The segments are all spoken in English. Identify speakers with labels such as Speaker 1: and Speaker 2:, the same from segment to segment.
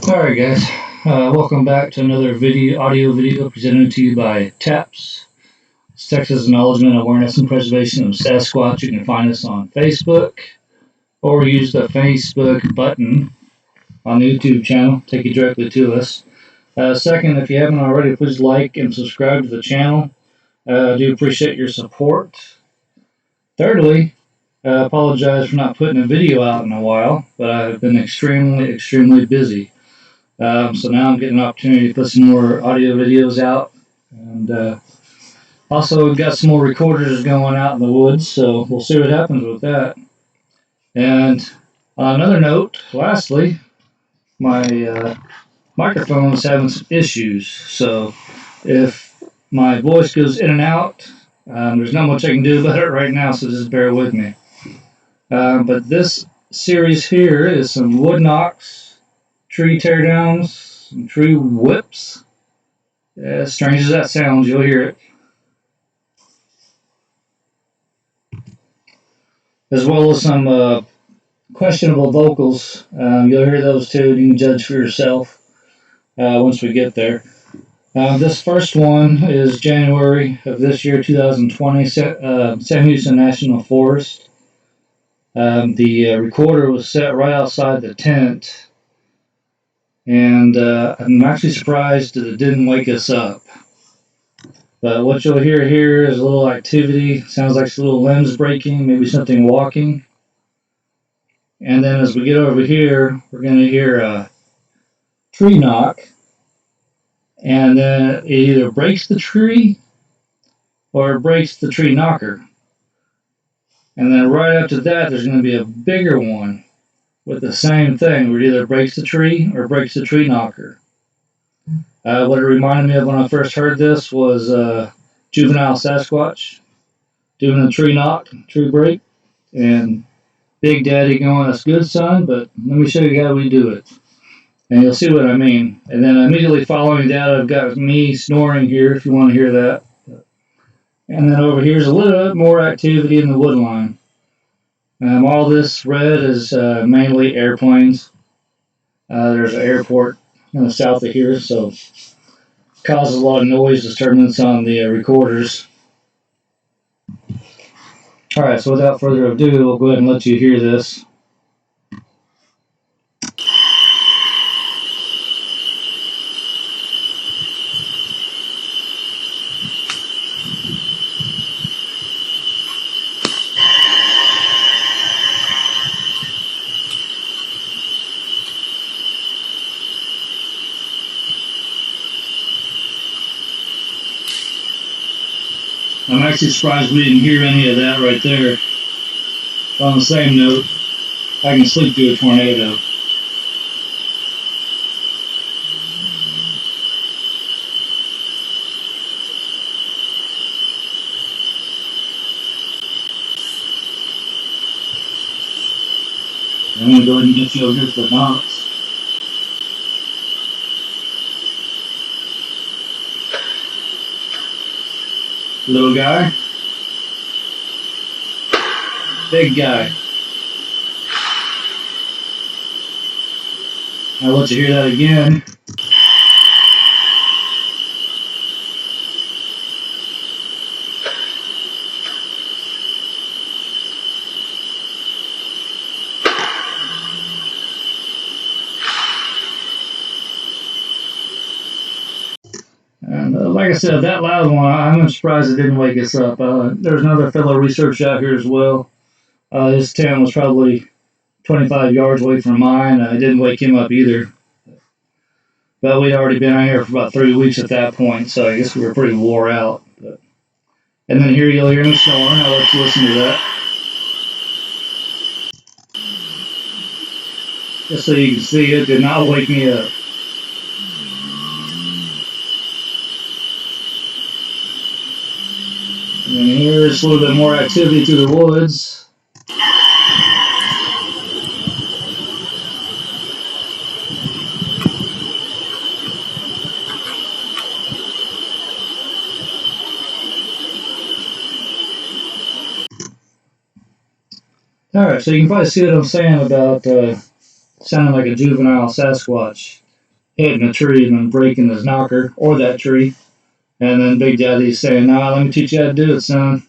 Speaker 1: Alright guys, welcome back to another audio video presented to you by TAPS. It's Texas Acknowledgement, Awareness, and Preservation of Sasquatch. You can find us on Facebook or use the Facebook button on the YouTube channel, take you directly to us. Second, if you haven't already, please like and subscribe to the channel. I do appreciate your support. Thirdly, I apologize for not putting a video out in a while, but I've been extremely busy. So now I'm getting an opportunity to put some more audio videos out, and also we've got some more recorders going out in the woods, so we'll see what happens with that. And on another note, lastly, my microphone is having some issues, so if my voice goes in and out, there's not much I can do about it right now, so just bear with me. But this series here is some wood knocks, tree teardowns, and tree whips. As strange as that sounds, you'll hear it. As well as some questionable vocals. You'll hear those too, and you can judge for yourself once we get there. This first one is January of this year, 2020, Sam Houston National Forest. The recorder was set right outside the tent, and I'm actually surprised that it didn't wake us up. But what you'll hear here is a little activity. Sounds like some little limbs breaking, maybe something walking. And then as we get over here, we're going to hear a tree knock. And then it either breaks the tree or it breaks the tree knocker. And then right after that, there's going to be a bigger one with the same thing, where it either breaks the tree or breaks the tree knocker. What it reminded me of when I first heard this was juvenile Sasquatch doing a tree knock, tree break, and Big Daddy going, "That's good, son, but let me show you how we do it." And you'll see what I mean. And then immediately following that, I've got me snoring here, if you want to hear that. And then over here's a little bit more activity in the wood line. All this red is mainly airplanes. There's an airport in the south of here, so it causes a lot of noise disturbance on the recorders. Alright, so without further ado, we'll go ahead and let you hear this. I'm actually surprised we didn't hear any of that right there. On the same note, I can sleep through a tornado. I'm going to go ahead and get you over here to the knocks. Little guy. Big guy. I'll let you hear that again. And like I said, that loud one, I'm surprised it didn't wake us up. There's another fellow researcher out here as well. His tent was probably 25 yards away from mine. I didn't wake him up either. But we'd already been out here for about 3 weeks at that point, so I guess we were pretty wore out. And then here you'll hear me snoring. I'll let you listen to that. Just so you can see, it did not wake me up. And then here's a little bit more activity through the woods. Alright, so you can probably see what I'm saying about sounding like a juvenile Sasquatch. hitting a tree and then breaking his knocker or that tree. And then Big Daddy's saying, "Nah, let me teach you how to do it, son."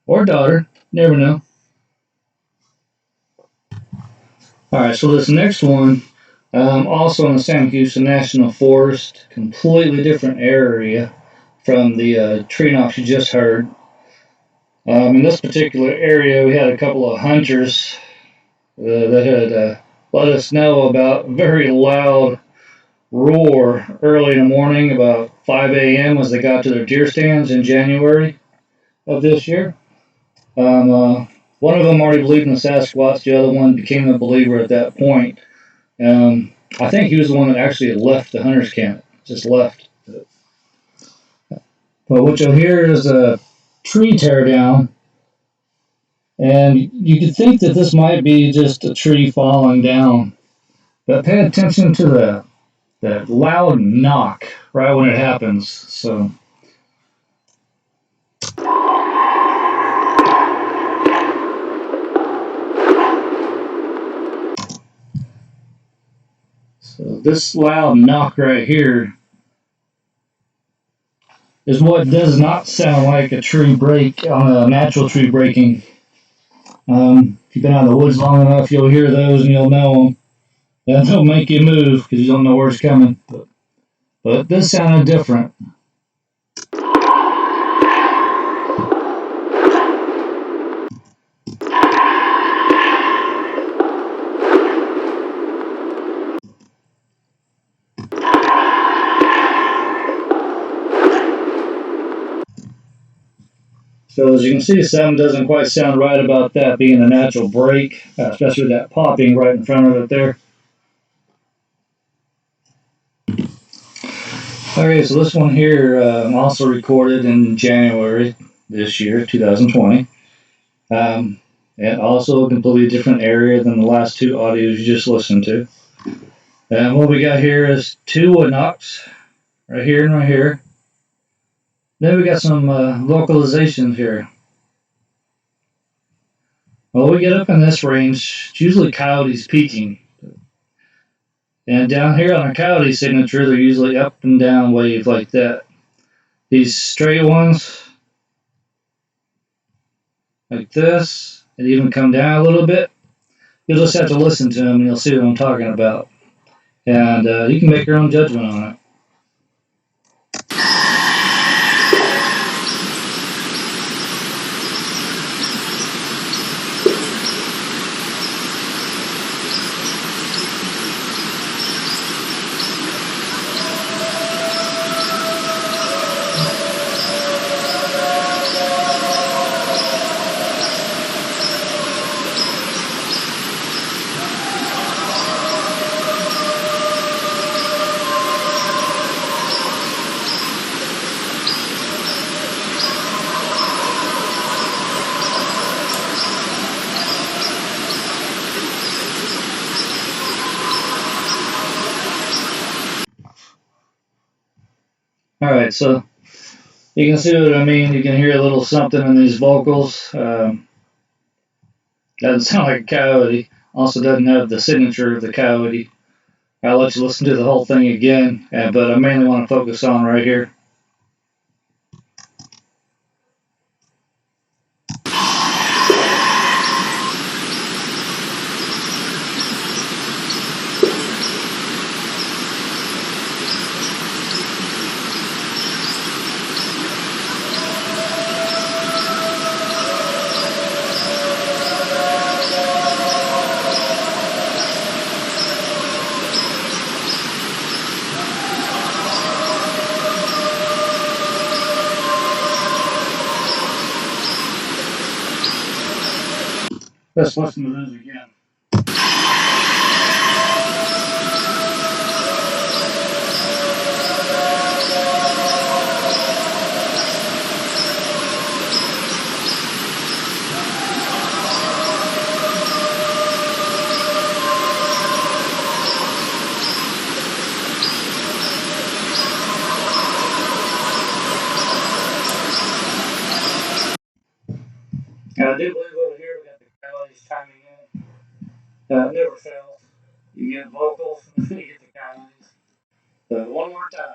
Speaker 1: Or daughter. Never know. Alright, so this next one, also in the San Houston National Forest, completely different area from the tree knocks you just heard. In this particular area, we had a couple of hunters that had let us know about a very loud roar early in the morning, about 5 a.m. as they got to their deer stands in January of this year. One of them already believed in the Sasquatch. The other one became a believer at that point. I think he was the one that actually had left the hunter's camp, just left. But what you'll hear is a tree tear down, and you could think that this might be just a tree falling down. But pay attention to that loud knock right when it happens. So this loud knock right here is what does not sound like a tree break on a natural tree breaking. If you've been out in the woods long enough, you'll hear those and you'll know them. And they'll make you move because you don't know where it's coming. But this sounded different. So as you can see, something doesn't quite sound right about that being a natural break, especially with that popping right in front of it there. Okay, so this one here also recorded in January this year, 2020. And also a completely different area than the last two audios you just listened to. And what we got here is two wood knocks, right here and right here. Then we got some localizations here. Well, we get up in this range, it's usually coyotes peaking. And down here on a coyote signature, they're usually up and down wave like that. These straight ones, like this, and even come down a little bit. You'll just have to listen to them and you'll see what I'm talking about. And you can make your own judgment on it. Alright, so you can see what I mean. You can hear a little something in these vocals. Doesn't sound like a coyote. Also doesn't have the signature of the coyote. I'll let you listen to the whole thing again, but I mainly want to focus on right here. Let's listen to those again. I do believe over here we got the coyotes chiming in. Never fails. You get vocals, you get the coyotes. One more time.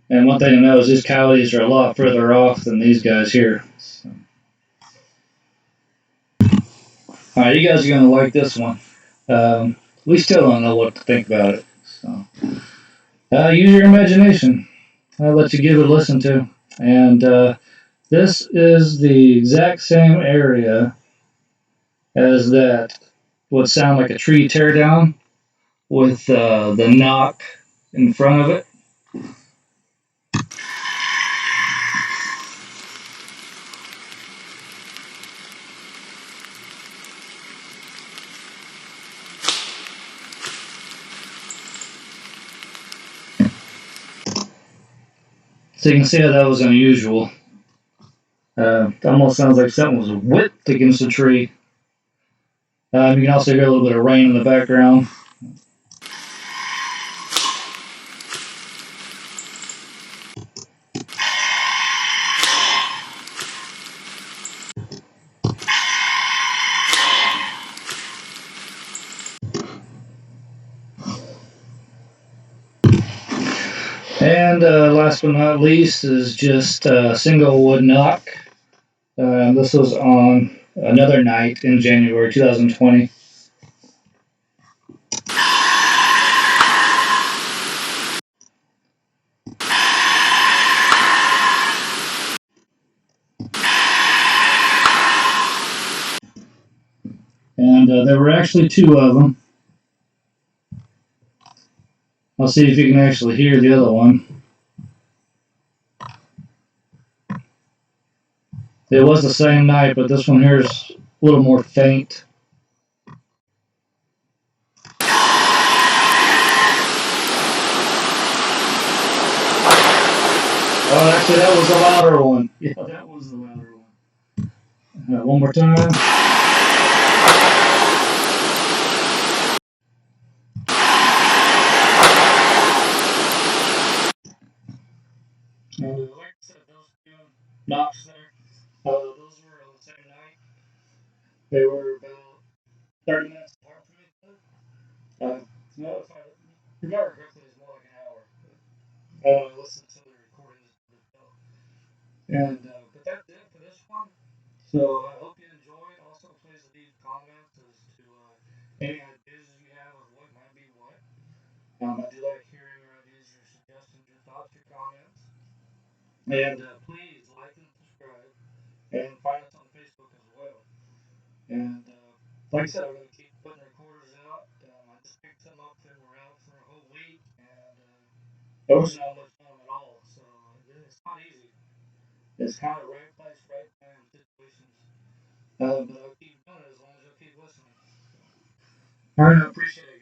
Speaker 1: And one thing to know is these coyotes are a lot further off than these guys here. So. All right, you guys are gonna like this one. We still don't know what to think about it. So use your imagination. I'll let you give it a listen to. And this is the exact same area as that would sound like a tree teardown with the knock in front of it. So you can see how that was unusual. It almost sounds like something was whipped against a tree. You can also hear a little bit of rain in the background. And last but not least is just a single wood knock. This was on another night in January 2020. And there were actually two of them. I'll see if you can actually hear the other one. It was the same night, but this one here is a little more faint. Oh, actually, that was the louder one. Yeah, that was the louder one. One more time. And like I said, those two knocks there, those were on the same night. They were about 30 minutes apart from each other. No, if I remember correctly, it was more like an hour. I listened to the recordings. And but that's it for this one. So I hope you enjoyed. Also, please leave comments as to any ideas you have of what might be what. I do like hearing your ideas, your suggestions, your thoughts, your comments. And please like and subscribe, and find us on Facebook as well. And like I said, I'm going to keep putting recorders out. I just picked some up that were out for a whole week, and there was not much on them at all. So it's not easy. It's kind of right place, right time situations. But I'll keep doing it as long as you'll keep listening. All right, I appreciate it.